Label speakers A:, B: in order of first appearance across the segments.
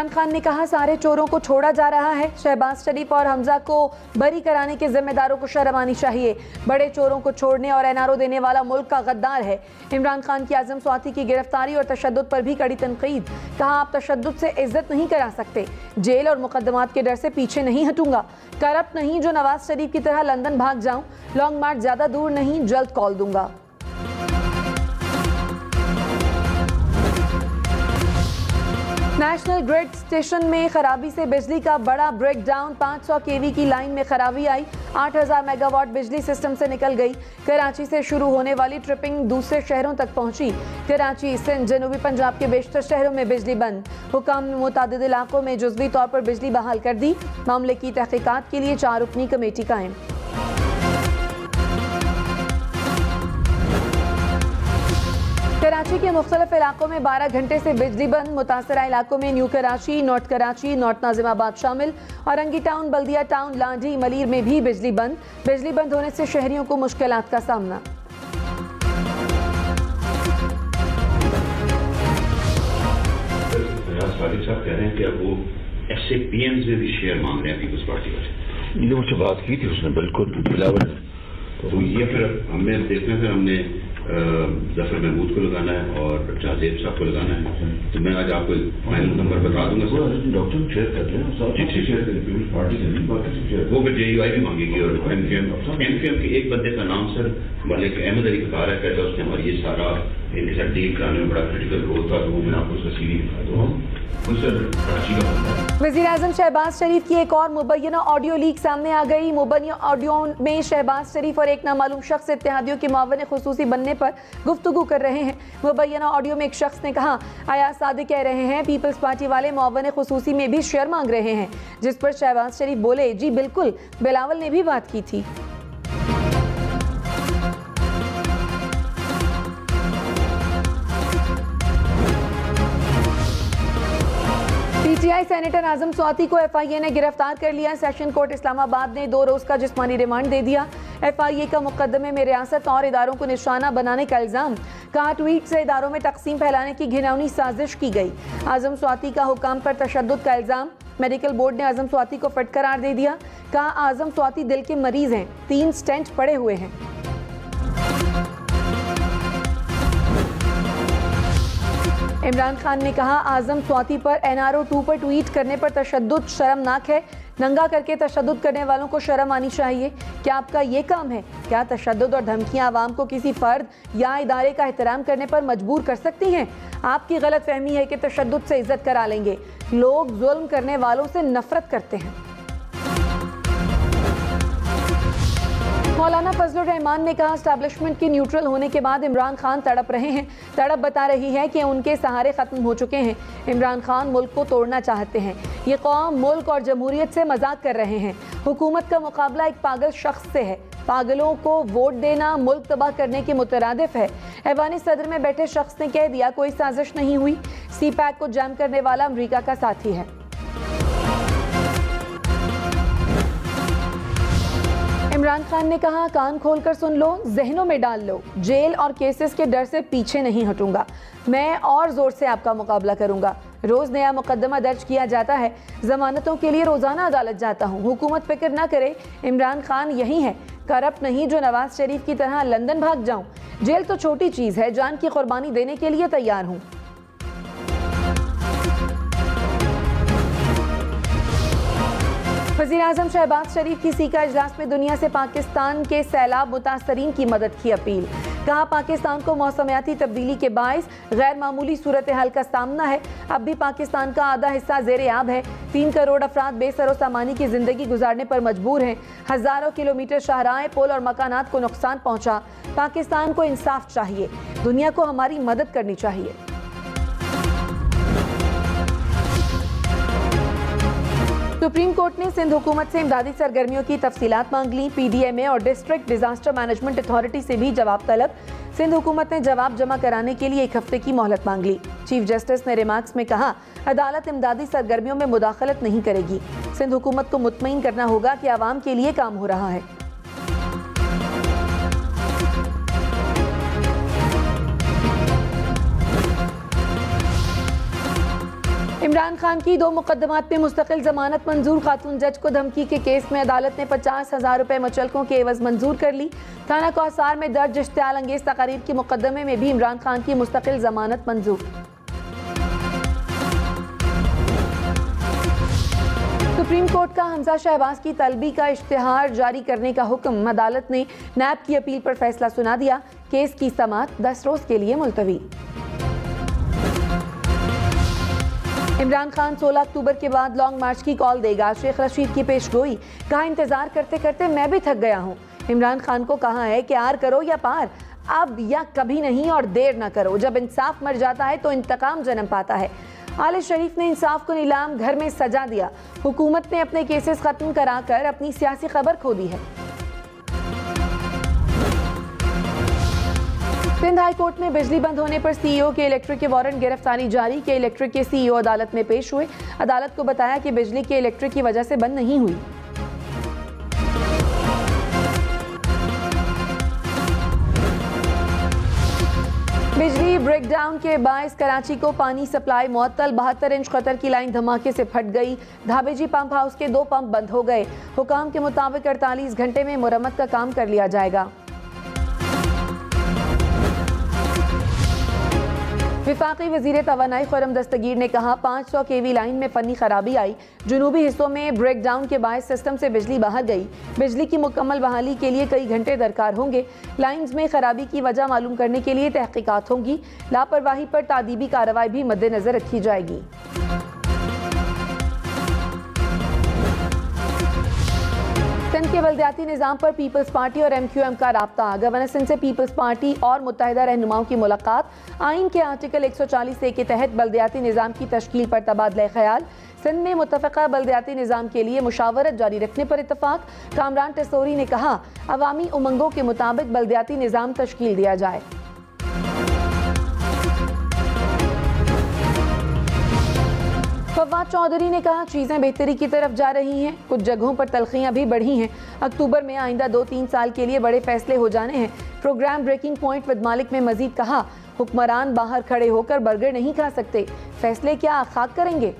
A: इमरान खान ने कहा सारे चोरों को छोड़ा जा रहा है। शहबाज शरीफ और हमजा को बरी कराने के जिम्मेदारों को शर्म आनी चाहिए। बड़े चोरों को छोड़ने और एनआरओ देने वाला मुल्क का गद्दार है। इमरान खान की आजम स्वाति की गिरफ्तारी और तशद्दुद पर भी कड़ी तनकीद। कहा आप तशद्दुद से इज्जत नहीं करा सकते। जेल और मुकदमात के डर से पीछे नहीं हटूंगा। करप्ट नहीं जो नवाज शरीफ की तरह लंदन भाग जाऊं। लॉन्ग मार्च ज्यादा दूर नहीं, जल्द कॉल दूंगा। नेशनल ग्रिड स्टेशन में खराबी से बिजली का बड़ा ब्रेकडाउन। 500 केवी की लाइन में खराबी आई। 8000 मेगावाट बिजली सिस्टम से निकल गई। कराची से शुरू होने वाली ट्रिपिंग दूसरे शहरों तक पहुंची। कराची, सिंध, जनूबी पंजाब के बेशतर शहरों में बिजली बंद। हुकाम ने मुतादिद इलाकों में जुज़वी तौर पर बिजली बहाल कर दी। मामले की तहकीकात के लिए 4 रुकनी कमेटी कायम। कराची के मुख्तलिफ इलाकों में 12 घंटे से बिजली बंद। मुतासरा इलाकों में न्यू कराची, नॉर्थ नाजिमाबाद शामिल। औरंगी टाउन, बल्दिया टाउन, लांडी, मलीर में भी बिजली बंद। बिजली बंद होने से शहरियों को मुश्किलात का सामना।
B: साहब कह रहे हैं कि अब वो SAPM में भी शेयर मांग रहे हैं पीपल्स पार्टी वाले।
C: ये मुझसे बात की थी उसने, बिल्कुल बिलावल।
B: तो ये फिर हमें देखना है, फिर हमने जफर महमूद को लगाना है और जाजेब साहब को लगाना है। तो मैं आज आपको फाइनल नंबर बता दूंगा सर।
C: डॉक्टर शेयर कर लें,
B: वो फिर JUI भी मांगेगी और MQM के एक बंदे का नाम सर मलिक अहमद अली का है, कहता है उसने हमारी ये सारा इनके साथ डील कराने में बड़ा क्रिटिकल रोल था। तो वो मैं आपको उसका CV दिखा दूँ।
A: वज़ीर आज़म शहबाज शरीफ की एक और मुबैना ऑडियो लीक सामने आ गई। मुबैना ऑडियो में शहबाज शरीफ और एक नामालूम शख्स इत्तेहादियों के मुआवन खुसूसी बनने पर गुफ्तगू कर रहे हैं। मुबैना ऑडियो में एक शख्स ने कहा, अयाज सादिक कह रहे हैं पीपल्स पार्टी वाले मुआवन खुसूसी में भी शेयर मांग रहे हैं। जिस पर शहबाज शरीफ बोले, जी बिल्कुल, बिलावल ने भी बात की थी। PTI सेनेटर आजम स्वाति को FIA ने गिरफ्तार कर लिया। सेशन कोर्ट इस्लामाबाद ने 2 रोज का जिस्मानी रिमांड दे दिया। FIA का मुकदमे में रियासत और इदारों को निशाना बनाने का इल्जाम। कहा ट्वीट से इदारों में तकसीम फैलाने की घिनौनी साजिश की गई। आजम स्वाति का हुकाम पर तशद्दुद का इल्जाम। मेडिकल बोर्ड ने आजम स्वाति को फिट करार दे दिया। कहा आजम स्वाति दिल के मरीज हैं, 3 स्टेंट पड़े हुए हैं। इमरान खान ने कहा आजम स्वाति पर NRO 2 पर ट्वीट करने पर तशद्दुद शर्मनाक है। नंगा करके तशद्दुद करने वालों को शर्म आनी चाहिए। क्या आपका ये काम है? क्या तशद्दुद और धमकियां आवाम को किसी फर्द या इदारे का एहतराम करने पर मजबूर कर सकती हैं? आपकी गलत फहमी है कि तशद्दुद से इज्जत करा लेंगे। लोग जुल्म करने वालों से नफरत करते हैं। मौलाना फजलुर रहमान ने कहा एस्टैब्लिशमेंट के न्यूट्रल होने के बाद इमरान खान तड़प रहे हैं। तड़प बता रही है कि उनके सहारे खत्म हो चुके हैं। इमरान खान मुल्क को तोड़ना चाहते हैं। ये कौम मुल्क और जमहूरियत से मजाक कर रहे हैं। हुकूमत का मुकाबला एक पागल शख्स से है। पागलों को वोट देना मुल्क तबाह करने के मुतरादिफ है। ऐवान सदर में बैठे शख्स ने कह दिया कोई साजिश नहीं हुई। CPAC को जैम करने वाला अमरीका का साथी है। इमरान खान ने कहा कान खोलकर सुन लो, जहनों में डाल लो, जेल और केसेस के डर से पीछे नहीं हटूंगा। मैं और जोर से आपका मुकाबला करूंगा। रोज नया मुकदमा दर्ज किया जाता है। जमानतों के लिए रोजाना अदालत जाता हूं। हुकूमत फिक्र ना करे, इमरान खान यही है। करप्ट नहीं जो नवाज शरीफ की तरह लंदन भाग जाऊं। जेल तो छोटी चीज है, जान की कुर्बानी देने के लिए तैयार हूं। वज़ीर आज़म शहबाज शरीफ की सीका इजलास में दुनिया से पाकिस्तान के सैलाब मुतासरीन की मदद की अपील। कहा पाकिस्तान को मौसमियाती तब्दीली के बाइस गैर मामूली सूरत हाल का सामना है। अब भी पाकिस्तान का आधा हिस्सा ज़ेरे आब है। 3 करोड़ अफराद बेसरो सामानी की जिंदगी गुजारने पर मजबूर हैं। हज़ारों किलोमीटर शाहराहें, पुल और मकानात को नुकसान पहुँचा। पाकिस्तान को इंसाफ चाहिए। दुनिया को हमारी मदद करनी चाहिए। सुप्रीम कोर्ट ने सिंध हुकूमत से इमदादी सरगर्मियों की तफसीलात मांग ली। PDMA और डिस्ट्रिक्ट डिजास्टर मैनेजमेंट अथॉरिटी से भी जवाब तलब। सिंध हुकूमत ने जवाब जमा कराने के लिए 1 हफ्ते की मोहलत मांग ली। चीफ जस्टिस ने रिमार्क्स में कहा अदालत इमदादी सरगर्मियों में मुदाखलत नहीं करेगी। सिंध हुकूमत को मुतमईन करना होगा कि आवाम के लिए काम हो रहा है। इमरान खान की 2 मुकदमात में मुस्तकिल जमानत मंजूर। खातून जज को धमकी के केस में अदालत ने 50,000 रुपए मुचलकों के एवज मंजूर कर ली। थाना कौसार में दर्ज इश्तियाल अंगेज तकारीर के मुकदमे में भी इमरान खान की मुस्तकिल जमानत मंजूर। सुप्रीम कोर्ट का हमजा शहबाज की तलबी का इश्तिहार जारी करने का हुक्म। अदालत ने नैब की अपील पर फैसला सुना दिया। केस की समाअत 10 रोज के लिए मुलतवी। इमरान खान 16 अक्टूबर के बाद लॉन्ग मार्च की कॉल देगा। शेख रशीद की पेशगोई। कहा, इंतजार करते करते मैं भी थक गया हूं। इमरान खान को कहा है कि आर करो या पार, अब या कभी नहीं और देर न करो। जब इंसाफ मर जाता है तो इंतकाम जन्म पाता है। आले शरीफ ने इंसाफ को नीलाम घर में सजा दिया। हुकूमत ने अपने केसेस खत्म कराकर अपनी सियासी खबर खो दी है। सिंध हाई कोर्ट में बिजली बंद होने पर सीईओ के इलेक्ट्रिक के वारंट गिरफ्तारी जारी। के इलेक्ट्रिक के सीईओ अदालत में पेश हुए। अदालत को बताया कि बिजली के इलेक्ट्रिक की वजह से बंद नहीं हुई। बिजली ब्रेकडाउन के बायस कराची को पानी सप्लाई मुअत्तल। 72 इंच खतर की लाइन धमाके से फट गई। धाबेजी पंप हाउस के 2 पंप बंद हो गए। हुकाम के मुताबिक 48 घंटे में मुरम्मत का काम कर लिया जाएगा। विफाकी वजीर तवानाई खुर्रम दस्तगीर ने कहा, 500 केवी लाइन में फनी खराबी आई। जुनूबी हिस्सों में ब्रेकडाउन के बायस सिस्टम से बिजली बाहर गई। बिजली की मुकम्मल बहाली के लिए कई घंटे दरकार होंगे। लाइंस में खराबी की वजह मालूम करने के लिए तहकीकात होंगी। लापरवाही पर तादीबी कार्रवाई भी मद्देनजर रखी जाएगी। सिंध के बल्दियाती निज़ाम पर पीपल्स पार्टी और MQM का राब्ता। गवर्नर सिंध से पीपल्स पार्टी और मुत्तहिदा रहनुमाओं की मुलाकात। आइन के आर्टिकल 140A के तहत बल्दियाती निज़ाम की तश्कील पर तबादला ख्याल। सिंध में मुत्तफ़िक़ा बल्दियाती निज़ाम के लिए मुशावरत जारी रखने पर इत्तफाक। कामरान टेसोरी ने कहा, अवामी उमंगों के मुताबिक बल्दियाती निज़ाम तश्कील दिया जाए। फवाद चौधरी ने कहा, चीज़ें बेहतरी की तरफ जा रही हैं। कुछ जगहों पर तलखियाँ भी बढ़ी हैं। अक्टूबर में आइंदा 2-3 साल के लिए बड़े फैसले हो जाने हैं। प्रोग्राम ब्रेकिंग पॉइंट विद मालिक में मजीद कहा, हुक्मरान बाहर खड़े होकर बर्गर नहीं खा सकते। फैसले क्या खाक करेंगे।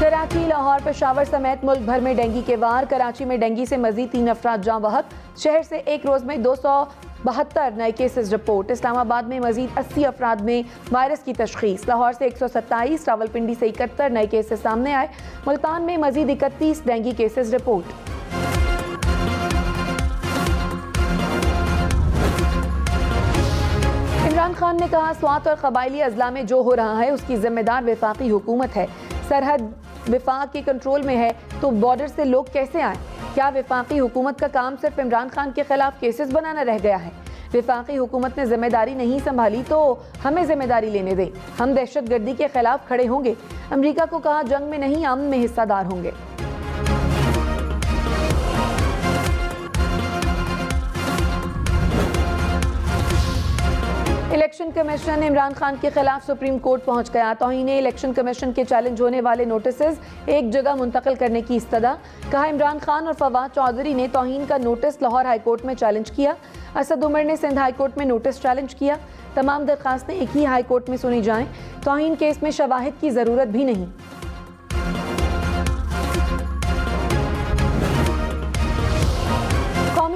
A: कराची, लाहौर, पेशावर समेत मुल्क भर में डेंगू के वार। कराची में डेंगू से मजीद 3 अफराद जाँ बहक। शहर से एक रोज में 272 नए केसेस रिपोर्ट। इस्लामाबाद में मजीद 80 अफराद में वायरस की तशखीस। लाहौर से 127, रावलपिंडी से 71 नए केसेस सामने आए। मुल्तान में मजीद 31 dengue cases report. Imran Khan ने कहा, स्वात और कबायली अजला में जो हो रहा है उसकी जिम्मेदार वफाकी हुकूमत है। सरहद वफाक के कंट्रोल में है तो बॉर्डर से लोग कैसे आए। क्या वफाकी हुकूमत का काम सिर्फ इमरान खान के खिलाफ केसेस बनाना रह गया है। वफाकी हुकूमत ने जिम्मेदारी नहीं संभाली तो हमें जिम्मेदारी लेने दें। हम दहशत गर्दी के खिलाफ खड़े होंगे। अमेरिका को कहा, जंग में नहीं अमन में हिस्सेदार होंगे। इलेक्शन कमीशन इमरान खान के खिलाफ सुप्रीम कोर्ट पहुंच गया। तौहीन इलेक्शन कमीशन के चैलेंज होने वाले नोटिसेस एक जगह मुंतकिल करने की इस्तदा। कहा, इमरान खान और फवाद चौधरी ने तौहीन का नोटिस लाहौर हाई कोर्ट में चैलेंज किया। असद उमर ने सिंध हाई कोर्ट में नोटिस चैलेंज किया। तमाम दरखास्तें एक ही हाई कोर्ट में सुनी जाएं। तौहीन केस में शवाहिद की जरूरत भी नहीं।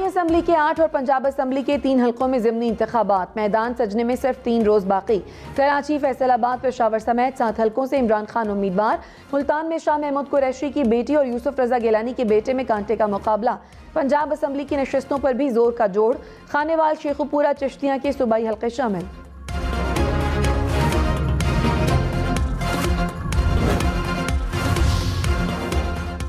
A: असम्बली के 8 और पंजाब असम्बली के 3 हल्कों में ज़िमनी इंतखाबात। मैदान सजने में सिर्फ 3 रोज बाकी। कराची, फैसलाबाद, पेशावर समेत 7 हल्कों से इमरान खान उम्मीदवार। मुल्तान में शाह महमूद कुरैशी की बेटी और यूसुफ रजा गिलानी के बेटे में कांटे का मुकाबला। पंजाब असम्बली की नशिस्तों पर भी जोर का जोड़। खानेवाल, शेखुपुरा, चिश्तियाँ के सूबाई हल्के शामिल।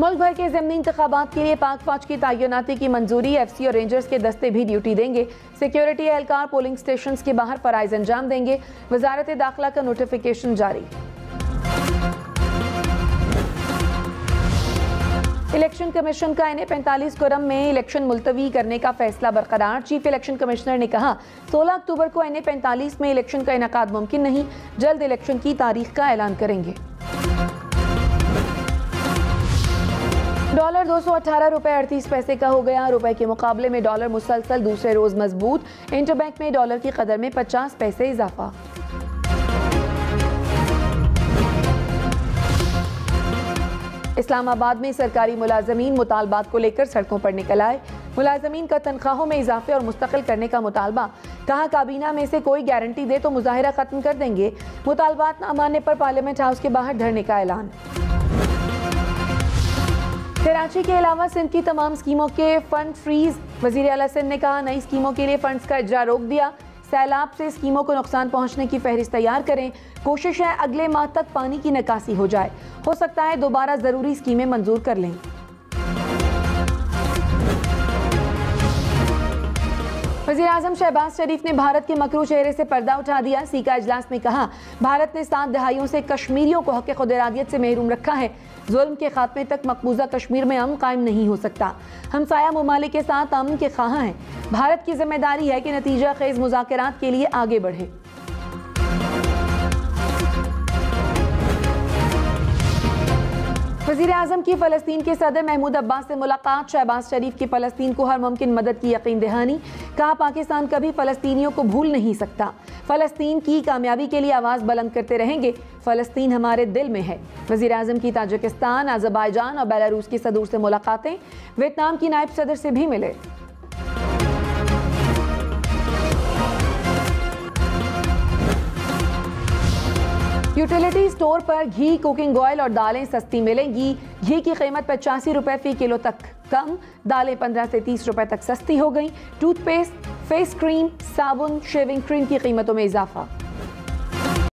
A: मुल्क भर के ज़िमनी इंतखाबात के लिए पाक फौज की तैनाती की मंजूरी। FC और रेंजर्स के दस्ते भी ड्यूटी देंगे। सिक्योरिटी एहलकार पोलिंग स्टेशन के बाहर फराइज अंजाम देंगे। वजारत दाखिला का नोटिफिकेशन जारी। इलेक्शन कमीशन का NA-45 कुरम में इलेक्शन मुलतवी करने का फैसला बरकरार। चीफ इलेक्शन कमिश्नर ने कहा, 16 अक्टूबर को NA-45 में इलेक्शन का इनेकाद मुमकिन नहीं। जल्द इलेक्शन की तारीख का ऐलान करेंगे। डॉलर 218 रुपये 38 पैसे का हो गया। रुपए के मुकाबले में डॉलर मुसलसल दूसरे रोज मजबूत। इंटरबैंक में डॉलर की कदर में 50 पैसे इजाफा। इस्लामाबाद में सरकारी मुलाजमीन मुतालबात को लेकर सड़कों पर निकल आए। मुलाजमीन का तनख्वाहों में इजाफे और मुस्तकिल करने का मुतालबा। कहा काबीना में से कोई गारंटी दे तो मुजाहिरा खत्म कर देंगे। मुतालबात न मानने पर पार्लियामेंट हाउस के बाहर धरने का ऐलान। कराची के अलावा सिंध की तमाम स्कीमों के फंड फ्रीज। वजीर आला सिंध ने कहा नई स्कीमों के लिए फंड्स का इजरा रोक दिया। सैलाब से स्कीमों को नुकसान पहुंचने की फहरिस्त तैयार करें। कोशिश है अगले माह तक पानी की निकासी हो जाए। हो सकता है दोबारा जरूरी स्कीमें मंजूर कर लें। वज़ीर-ए-आज़म शहबाज शरीफ ने भारत के मकरू चेहरे से पर्दा उठा दिया। सीका इजलास में कहा भारत ने 7 दहाइयों से कश्मीरियों को हक़ खुद इरादियत से महरूम रखा है। जुल्म के खात्मे तक मकबूजा कश्मीर में अमन कायम नहीं हो सकता। हमसाया ममालिक के साथ अमन के ख़्वाह हैं। भारत की जिम्मेदारी है कि नतीजा खेज मुज़ाकरात के लिए आगे बढ़े। वज़ीर-ए-आज़म की फ़लस्तीन के सदर महमूद अब्बास से मुलाकात। शहबाज शरीफ की फ़लस्तीन को हर मुमकिन मदद की यकीन दहानी। कहा पाकिस्तान कभी फ़लस्तीनियों को भूल नहीं सकता। फ़लस्तीन की कामयाबी के लिए आवाज़ बुलंद करते रहेंगे। फ़लस्तीन हमारे दिल में है। वज़ीर-ए-आज़म की ताजिकिस्तान, अज़रबाईजान और बेलारूस की सदूर से मुलाकातें। वियतनाम की नायब सदर से भी मिले। यूटिलिटी स्टोर पर घी, कुकिंग ऑयल और दालें सस्ती मिलेंगी। घी की कीमत 85 रुपये फी किलो तक कम। दालें 15 से 30 रुपये तक सस्ती हो गई। टूथपेस्ट, फेस क्रीम, साबुन, शेविंग क्रीम की कीमतों में इजाफा।